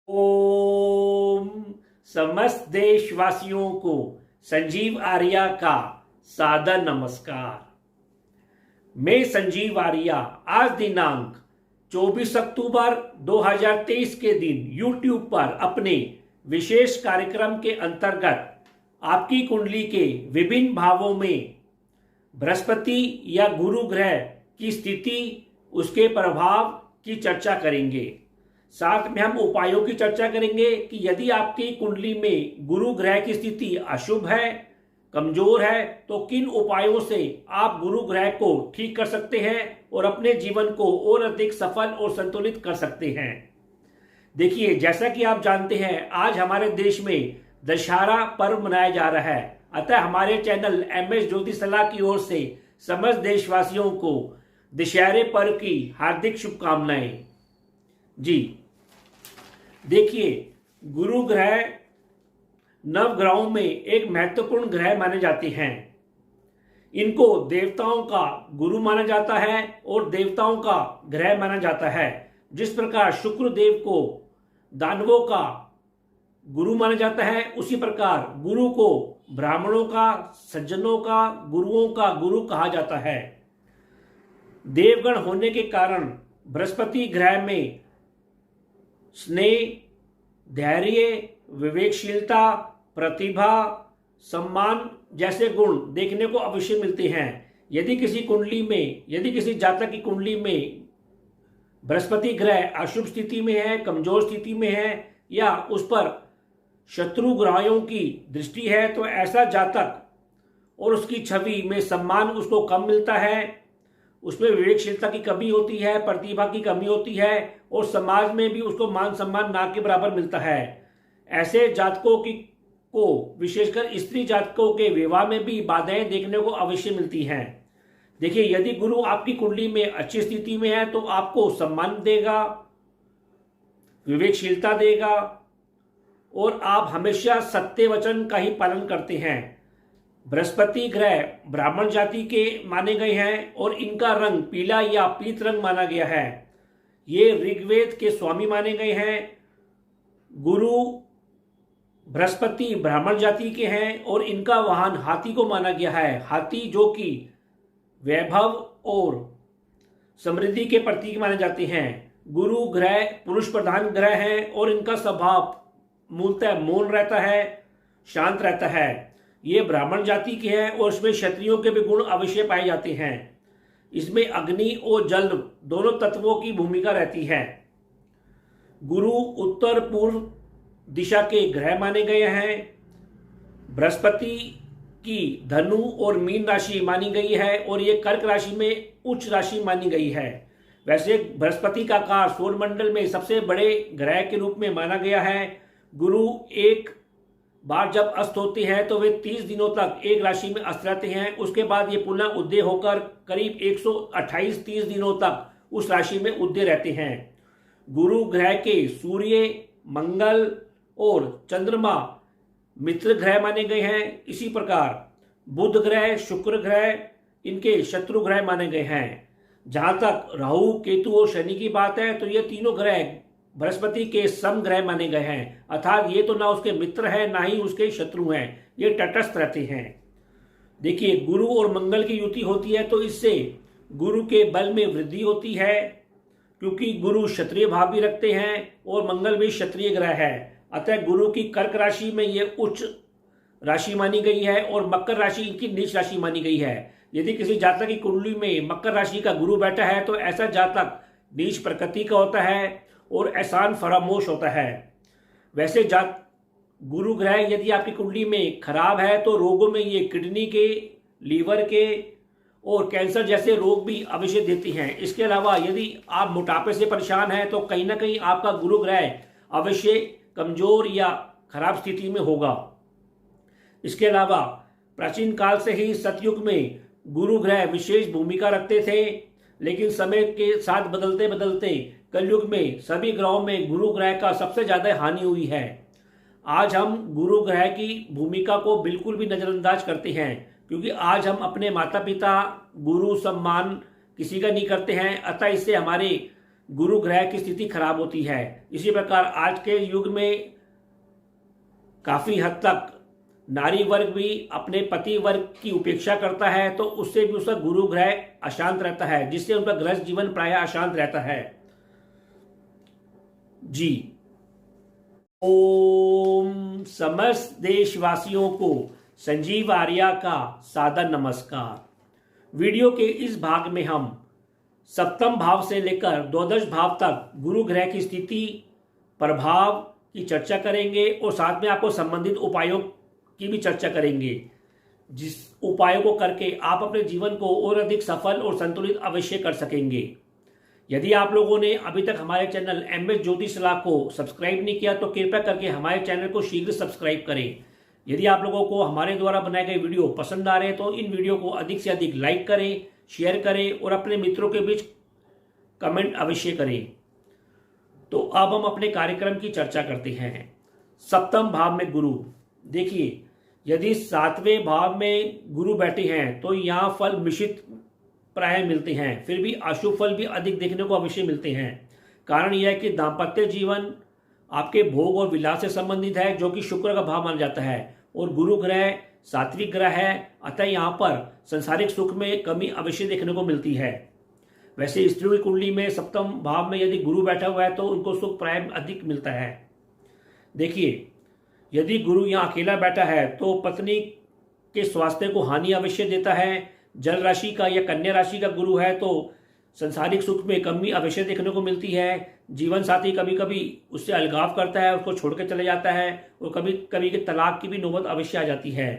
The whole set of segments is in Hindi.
ओम समस्त देशवासियों को संजीव आर्या का सादर नमस्कार। मैं संजीव आर्या आज दिनांक 24 अक्टूबर 2023 के दिन YouTube पर अपने विशेष कार्यक्रम के अंतर्गत आपकी कुंडली के विभिन्न भावों में बृहस्पति या गुरु ग्रह की स्थिति, उसके प्रभाव की चर्चा करेंगे। साथ में हम उपायों की चर्चा करेंगे कि यदि आपकी कुंडली में गुरु ग्रह की स्थिति अशुभ है, कमजोर है, तो किन उपायों से आप गुरु ग्रह को ठीक कर सकते हैं और अपने जीवन को और अधिक सफल और संतुलित कर सकते हैं। देखिए, जैसा कि आप जानते हैं, आज हमारे देश में दशहरा पर्व मनाया जा रहा है। अतः हमारे चैनल MS ज्योतिष सलाह की ओर से समस्त देशवासियों को दशहरे पर्व की हार्दिक शुभकामनाएं। जी देखिए, गुरु ग्रह नवग्रहों में एक महत्वपूर्ण ग्रह माने जाते हैं। इनको देवताओं का गुरु माना जाता है और देवताओं का ग्रह माना जाता है। जिस प्रकार शुक्र देव को दानवों का गुरु माना जाता है, उसी प्रकार गुरु को ब्राह्मणों का, सज्जनों का, गुरुओं का गुरु कहा जाता है। देवगण होने के कारण बृहस्पति ग्रह में स्नेह, धैर्य, विवेकशीलता, प्रतिभा, सम्मान जैसे गुण देखने को अवश्य मिलते हैं। यदि किसी जातक की कुंडली में बृहस्पति ग्रह अशुभ स्थिति में है, कमजोर स्थिति में है या उस पर शत्रु ग्रहों की दृष्टि है, तो ऐसा जातक और उसकी छवि में सम्मान उसको कम मिलता है, उसमें विवेकशीलता की कमी होती है, प्रतिभा की कमी होती है और समाज में भी उसको मान सम्मान ना के बराबर मिलता है। ऐसे जातकों को विशेषकर स्त्री जातकों के विवाह में भी बाधाएं देखने को अवश्य मिलती हैं। देखिए, यदि गुरु आपकी कुंडली में अच्छी स्थिति में है तो आपको सम्मान देगा, विवेकशीलता देगा और आप हमेशा सत्य वचन का ही पालन करते हैं। बृहस्पति ग्रह ब्राह्मण जाति के माने गए हैं और इनका रंग पीला या पीत रंग माना गया है। ये ऋग्वेद के स्वामी माने गए हैं। गुरु बृहस्पति ब्राह्मण जाति के हैं और इनका वाहन हाथी को माना गया है। हाथी जो कि वैभव और समृद्धि के प्रतीक माने जाते हैं। गुरु ग्रह पुरुष प्रधान ग्रह है और इनका स्वभाव मूलतः मौन रहता है, शांत रहता है। ये ब्राह्मण जाति के हैं और इसमें क्षत्रियों के भी गुण अवश्य पाए जाते हैं। इसमें अग्नि और जल दोनों तत्वों की भूमिका रहती है। गुरु उत्तर पूर्व दिशा के ग्रह माने गए हैं। बृहस्पति की धनु और मीन राशि मानी गई है और ये कर्क राशि में उच्च राशि मानी गई है। वैसे बृहस्पति का आकार सौरमंडल में सबसे बड़े ग्रह के रूप में माना गया है। गुरु एक बार जब अस्त होते हैं तो वे 30 दिनों तक एक राशि में अस्त रहते हैं। उसके बाद ये पुनः उदय होकर करीब 128-30 दिनों तक उस राशि में उदय रहते हैं। गुरु ग्रह के सूर्य, मंगल और चंद्रमा मित्र ग्रह माने गए हैं। इसी प्रकार बुध ग्रह, शुक्र ग्रह इनके शत्रु ग्रह माने गए हैं। जहां तक राहु, केतु और शनि की बात है तो ये तीनों ग्रह बृहस्पति के सम ग्रह माने गए हैं, अर्थात ये तो ना उसके मित्र हैं ना ही उसके शत्रु हैं, ये तटस्थ रहते हैं। देखिए, गुरु और मंगल की युति होती है तो इससे गुरु के बल में वृद्धि होती है, क्योंकि गुरु क्षत्रिय भाव भी रखते हैं और मंगल भी क्षत्रिय ग्रह है। अतः गुरु की कर्क राशि में ये उच्च राशि मानी गई है और मकर राशि इनकी नीच राशि मानी गई है। यदि किसी जातक की कुंडली में मकर राशि का गुरु बैठा है तो ऐसा जातक नीच प्रकृति का होता है और एहसान फरामोश होता है। वैसे गुरु ग्रह यदि आपकी कुंडली में खराब है तो रोगों में ये किडनी के, लीवर के और कैंसर जैसे रोग भी अवश्य देती हैं। इसके अलावा यदि आप मोटापे से परेशान हैं तो कहीं ना कहीं आपका गुरु ग्रह अवश्य कमजोर या खराब स्थिति में होगा। इसके अलावा प्राचीन काल से ही सतयुग में गुरु ग्रह विशेष भूमिका रखते थे, लेकिन समय के साथ बदलते बदलते कलयुग में सभी ग्रहों में गुरु ग्रह का सबसे ज्यादा हानि हुई है। आज हम गुरु ग्रह की भूमिका को बिल्कुल भी नजरअंदाज करते हैं, क्योंकि आज हम अपने माता पिता, गुरु सम्मान किसी का नहीं करते हैं। अतः इससे हमारे गुरु ग्रह की स्थिति खराब होती है। इसी प्रकार आज के युग में काफी हद तक नारी वर्ग भी अपने पति वर्ग की उपेक्षा करता है, तो उससे भी उसका गुरु ग्रह अशांत रहता है, जिससे उनका गृहस्थ जीवन प्रायः अशांत रहता है। जी, ओम समस्त देशवासियों को संजीव आर्या का सादर नमस्कार। वीडियो के इस भाग में हम सप्तम भाव से लेकर द्वादश भाव तक गुरु ग्रह की स्थिति, प्रभाव की चर्चा करेंगे और साथ में आपको संबंधित उपायों की भी चर्चा करेंगे, जिस उपायों को करके आप अपने जीवन को और अधिक सफल और संतुलित अवश्य कर सकेंगे। यदि आप लोगों ने अभी तक हमारे चैनल MS ज्योतिष सलाह को सब्सक्राइब नहीं किया तो कृपया करके हमारे चैनल को शीघ्र सब्सक्राइब करें। यदि आप लोगों को हमारे द्वारा बनाए गए वीडियो पसंद आ रहे हैं तो इन वीडियो को अधिक से अधिक लाइक करें, शेयर करें और अपने मित्रों के बीच कमेंट अवश्य करें। तो अब हम अपने कार्यक्रम की चर्चा करते हैं। सप्तम भाव में गुरु, देखिए यदि सातवें भाव में गुरु बैठे हैं तो यहाँ फल मिश्रित प्राय मिलते हैं, फिर भी अशुभ फल भी अधिक देखने को अवश्य मिलते हैं। कारण यह है कि दाम्पत्य जीवन आपके भोग और विलास से संबंधित है, जो कि शुक्र का भाव माना जाता है और गुरु ग्रह सात्विक ग्रह है, अतः यहाँ पर संसारिक सुख में कमी अवश्य देखने को मिलती है। वैसे स्त्रियों की कुंडली में सप्तम भाव में यदि गुरु बैठा हुआ है तो उनको सुख प्राय अधिक मिलता है। देखिए यदि गुरु यहाँ अकेला बैठा है तो पत्नी के स्वास्थ्य को हानि अवश्य देता है। जल राशि का या कन्या राशि का गुरु है तो संसारिक सुख में कमी अवश्य देखने को मिलती है। जीवन साथी कभी कभी उससे अलगाव करता है, उसको छोड़ के चले जाता है और कभी कभी के तलाक की भी नौबत अवश्य आ जाती है।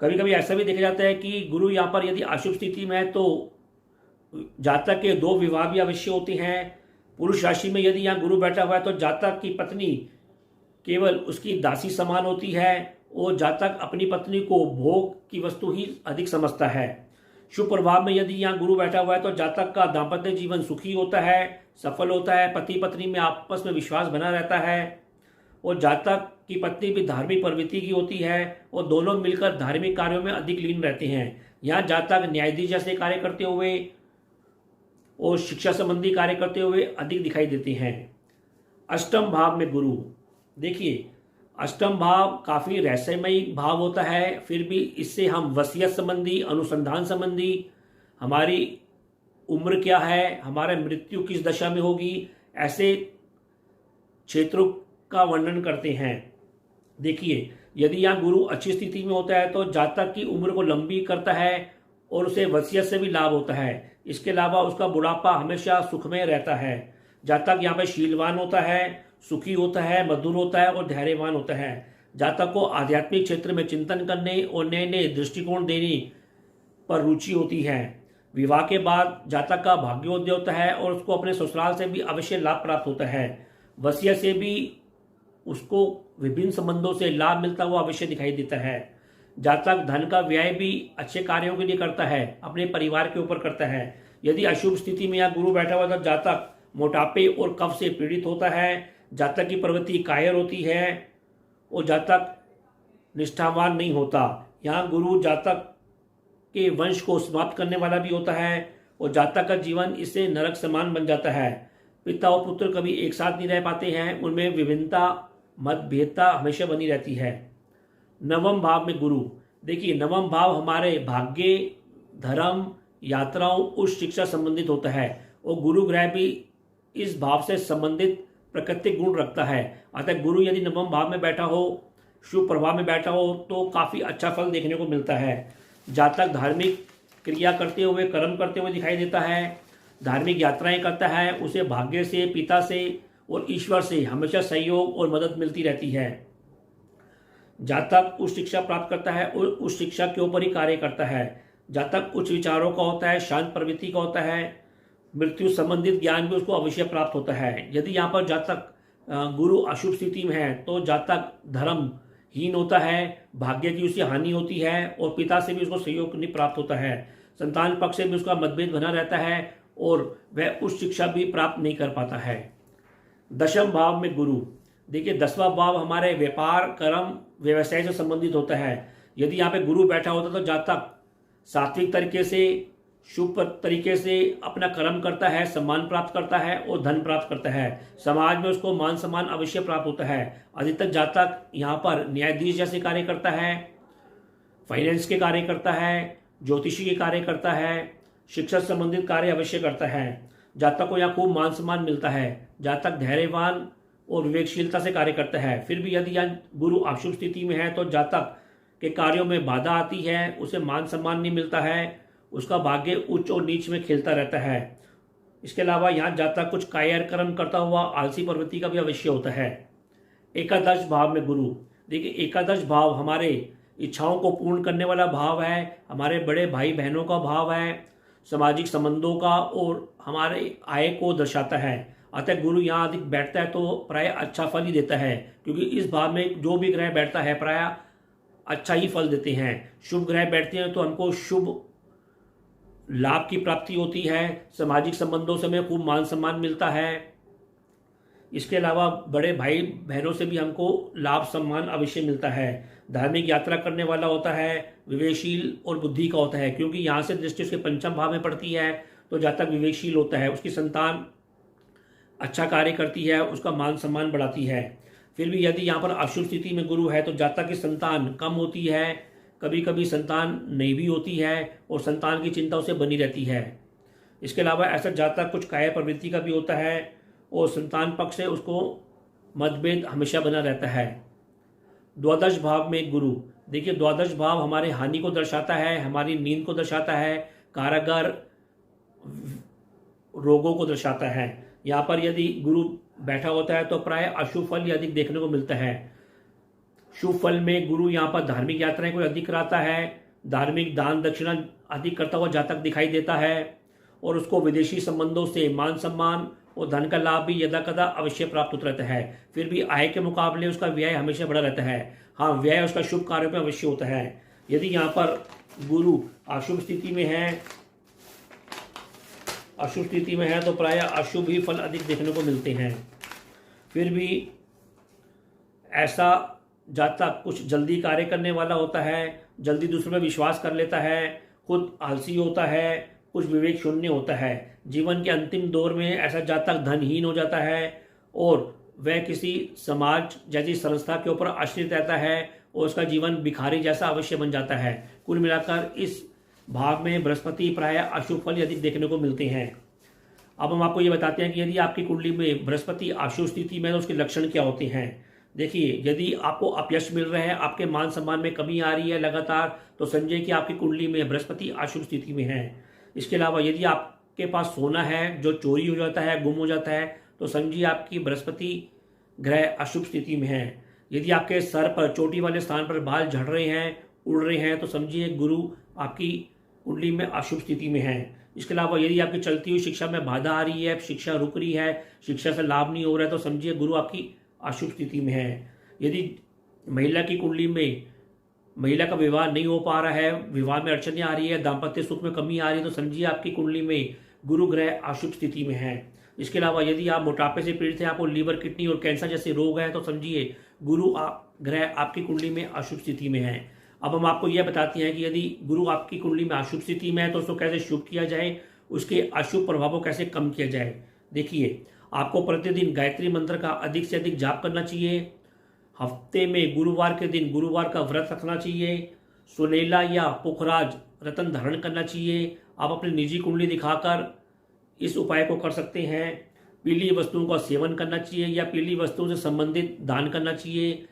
कभी कभी ऐसा भी देखा जाता है कि गुरु यहाँ पर यदि अशुभ स्थिति में है तो जातक के 2 विवाह भी अवश्य होते हैं। पुरुष राशि में यदि यहाँ गुरु बैठा हुआ है तो जातक की पत्नी केवल उसकी दासी समान होती है और जातक अपनी पत्नी को भोग की वस्तु ही अधिक समझता है। शुभ प्रभाव में यदि यहाँ गुरु बैठा हुआ है तो जातक का दाम्पत्य जीवन सुखी होता है, सफल होता है, पति पत्नी में आपस में विश्वास बना रहता है और जातक की पत्नी भी धार्मिक प्रवृत्ति की होती है और दोनों मिलकर धार्मिक कार्यों में अधिक लीन रहते हैं। यहाँ जातक न्यायाधीश जैसे कार्य करते हुए और शिक्षा संबंधी कार्य करते हुए अधिक दिखाई देते हैं। अष्टम भाव में गुरु, देखिए अष्टम भाव काफ़ी रहस्यमयी भाव होता है, फिर भी इससे हम वसीयत संबंधी, अनुसंधान संबंधी, हमारी उम्र क्या है, हमारा मृत्यु किस दशा में होगी, ऐसे क्षेत्रों का वर्णन करते हैं। देखिए यदि यहाँ गुरु अच्छी स्थिति में होता है तो जातक की उम्र को लंबी करता है और उसे वसीयत से भी लाभ होता है। इसके अलावा उसका बुढ़ापा हमेशा सुखमय रहता है। जातक यहाँ पर शीलवान होता है, सुखी होता है, मधुर होता है और धैर्यवान होता है। जातक को आध्यात्मिक क्षेत्र में चिंतन करने और नए नए दृष्टिकोण देने पर रुचि होती है। विवाह के बाद जातक का भाग्योदय होता है और उसको अपने ससुराल से भी अवश्य लाभ प्राप्त होता है। वसीयत से भी उसको विभिन्न संबंधों से लाभ मिलता हुआ अवश्य दिखाई देता है। जातक धन का व्यय भी अच्छे कार्यों के लिए करता है, अपने परिवार के ऊपर करता है। यदि अशुभ स्थिति में या गुरु बैठा हुआ तो जातक मोटापे और कफ से पीड़ित होता है, जातक की प्रवृत्ति कायर होती है और जातक निष्ठावान नहीं होता। यहाँ गुरु जातक के वंश को समाप्त करने वाला भी होता है और जातक का जीवन इससे नरक समान बन जाता है। पिता और पुत्र कभी एक साथ नहीं रह पाते हैं, उनमें विभिन्नता, मतभेदता हमेशा बनी रहती है। नवम भाव में गुरु, देखिए नवम भाव हमारे भाग्य, धर्म, यात्राओं, उच्च शिक्षा संबंधित होता है और गुरु ग्रह भी इस भाव से संबंधित प्राकृतिक गुण रखता है। अतः गुरु यदि नवम भाव में बैठा हो, शुभ प्रभाव में बैठा हो तो काफ़ी अच्छा फल देखने को मिलता है। जातक धार्मिक क्रिया करते हुए, कर्म करते हुए दिखाई देता है, धार्मिक यात्राएं करता है, उसे भाग्य से, पिता से और ईश्वर से हमेशा सहयोग और मदद मिलती रहती है। जातक उच्च शिक्षा प्राप्त करता है और उस शिक्षा के ऊपर ही कार्य करता है। जातक उच्च विचारों का होता है, शांत प्रवृत्ति का होता है, मृत्यु संबंधित ज्ञान भी उसको अवश्य प्राप्त होता है। यदि यहाँ पर जातक गुरु अशुभ स्थिति में है तो जातक धर्महीन होता है, भाग्य की उसे हानि होती है और पिता से भी उसको सहयोग नहीं प्राप्त होता है। संतान पक्ष से भी उसका मतभेद बना रहता है और वह उच्च शिक्षा भी प्राप्त नहीं कर पाता है। दशम भाव में गुरु, देखिए 10वां भाव हमारे व्यापार, कर्म, व्यवसाय से संबंधित होता है। यदि यहाँ पे गुरु बैठा होता तो जातक सात्विक तरीके से, शुभ तरीके से अपना कर्म करता है, सम्मान प्राप्त करता है और धन प्राप्त करता है। समाज में उसको मान सम्मान अवश्य प्राप्त होता है। अधिकतर जातक यहाँ पर न्यायाधीश जैसे कार्य करता है, फाइनेंस के कार्य करता है, ज्योतिषी के कार्य करता है, शिक्षा संबंधित कार्य अवश्य करता है। जातक को यहाँ खूब मान सम्मान मिलता है। जातक धैर्यवान और विवेकशीलता से कार्य करता है। फिर भी यदि यहाँ गुरु अशुभ स्थिति में है तो जातक के कार्यों में बाधा आती है, उसे मान सम्मान नहीं मिलता है, उसका भाग्य उच्च और नीच में खेलता रहता है। इसके अलावा यहाँ जातक कुछ कायर कर्म करता हुआ आलसी प्रवृत्ति का भी अवश्य होता है। एकादश भाव में गुरु, देखिए एकादश भाव हमारे इच्छाओं को पूर्ण करने वाला भाव है, हमारे बड़े भाई बहनों का भाव है, सामाजिक संबंधों का और हमारे आय को दर्शाता है। अतः गुरु यहाँ अधिक बैठता है तो प्राय अच्छा फल ही देता है, क्योंकि इस भाव में जो भी ग्रह बैठता है प्राय अच्छा ही फल देते हैं। शुभ ग्रह बैठते हैं तो हमको शुभ लाभ की प्राप्ति होती है, सामाजिक संबंधों से हमें खूब मान सम्मान मिलता है। इसके अलावा बड़े भाई बहनों से भी हमको लाभ सम्मान अवश्य मिलता है। धार्मिक यात्रा करने वाला होता है, विवेकशील और बुद्धि का होता है, क्योंकि यहाँ से दृष्टि उसके पंचम भाव में पड़ती है तो जातक विवेकशील होता है, उसकी संतान अच्छा कार्य करती है, उसका मान सम्मान बढ़ाती है। फिर भी यदि यहाँ पर अशुभ स्थिति में गुरु है तो जातक की संतान कम होती है, कभी कभी संतान नहीं भी होती है और संतान की चिंता उसे बनी रहती है। इसके अलावा ऐसा जातक कुछ कायर प्रवृत्ति का भी होता है और संतान पक्ष से उसको मतभेद हमेशा बना रहता है। द्वादश भाव में गुरु, देखिए द्वादश भाव हमारे हानि को दर्शाता है, हमारी नींद को दर्शाता है, कारागार रोगों को दर्शाता है। यहाँ पर यदि गुरु बैठा होता है तो प्राय अशुभ फल अधिक देखने को मिलता है। शुभ फल में गुरु यहाँ पर धार्मिक यात्राएं कोई अधिक कराता है, धार्मिक दान दक्षिणा अधिक करता हुआ जातक दिखाई देता है और उसको विदेशी संबंधों से मान सम्मान और धन का लाभ भी यदा कदा अवश्य प्राप्त होता रहता है। फिर भी आय के मुकाबले उसका व्यय हमेशा बढ़ा रहता है। हाँ, व्यय उसका शुभ कार्यों में अवश्य होता है। यदि यहाँ पर गुरु अशुभ स्थिति में है तो प्राय अशुभ ही फल अधिक देखने को मिलते हैं। फिर भी ऐसा जातक कुछ जल्दी कार्य करने वाला होता है, जल्दी दूसरों में विश्वास कर लेता है, खुद आलसी होता है, कुछ विवेक शून्य होता है। जीवन के अंतिम दौर में ऐसा जातक धनहीन हो जाता है और वह किसी समाज जैसी संस्था के ऊपर आश्रित रहता है और उसका जीवन भिखारी जैसा अवश्य बन जाता है। कुल मिलाकर इस भाव में बृहस्पति प्राय अशुभ फल अधिक देखने को मिलते हैं। अब हम आपको ये बताते हैं कि यदि आपकी कुंडली में बृहस्पति अशुभ स्थिति में तो उसके लक्षण क्या होते हैं। देखिए, यदि आपको अपयश मिल रहे हैं, आपके मान सम्मान में कमी आ रही है लगातार, तो समझिए कि आपकी कुंडली में बृहस्पति अशुभ स्थिति में है। इसके अलावा यदि आपके पास सोना है जो चोरी हो जाता है, गुम हो जाता है, तो समझिए आपकी बृहस्पति ग्रह अशुभ स्थिति में है। यदि आपके सर पर चोटी वाले स्थान पर बाल झड़ रहे हैं, उड़ रहे हैं, तो समझिए गुरु आपकी कुंडली में अशुभ स्थिति में है। इसके अलावा यदि आपकी चलती हुई शिक्षा में बाधा आ रही है, शिक्षा रुक रही है, शिक्षा से लाभ नहीं हो रहा है, तो समझिए गुरु आपकी अशुभ स्थिति में है। यदि महिला की कुंडली में महिला का विवाह नहीं हो पा रहा है, विवाह में अड़चनें आ रही है, दाम्पत्य सुख में कमी आ रही है, तो समझिए आपकी कुंडली में गुरु ग्रह अशुभ स्थिति में है। इसके अलावा यदि आप मोटापे से पीड़ित हैं, आपको लीवर, किडनी और कैंसर जैसे रोग हैं, तो समझिए गुरु ग्रह आपकी कुंडली में अशुभ स्थिति में है। अब हम आपको यह बताते हैं कि यदि गुरु आपकी कुंडली में अशुभ स्थिति में है तो उसको कैसे शुभ किया जाए, उसके अशुभ प्रभावों कैसे कम किया जाए। देखिए, आपको प्रतिदिन गायत्री मंत्र का अधिक से अधिक जाप करना चाहिए। हफ्ते में गुरुवार के दिन गुरुवार का व्रत रखना चाहिए। सुनेला या पुखराज रतन धारण करना चाहिए। आप अपनी निजी कुंडली दिखाकर इस उपाय को कर सकते हैं। पीली वस्तुओं का सेवन करना चाहिए या पीली वस्तुओं से संबंधित दान करना चाहिए।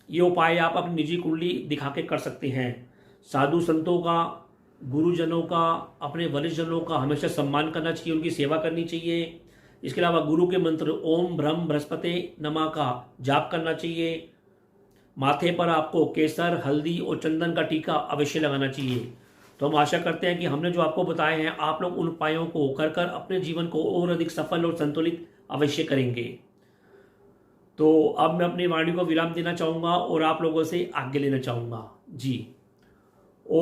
ये उपाय आप अपनी निजी कुंडली दिखा के कर सकते हैं। साधु संतों का, गुरुजनों का, अपने वरिष्ठ जनों का हमेशा सम्मान करना चाहिए, उनकी सेवा करनी चाहिए। इसके अलावा गुरु के मंत्र ओम ब्रह्म बृहस्पति नमः का जाप करना चाहिए। माथे पर आपको केसर, हल्दी और चंदन का टीका अवश्य लगाना चाहिए। तो हम आशा करते हैं कि हमने जो आपको बताए हैं, आप लोग उन उपायों को कर कर अपने जीवन को और अधिक सफल और संतुलित अवश्य करेंगे। तो अब मैं अपनी वाणी को विराम देना चाहूँगा और आप लोगों से आज्ञा लेना चाहूँगा। जी, ओ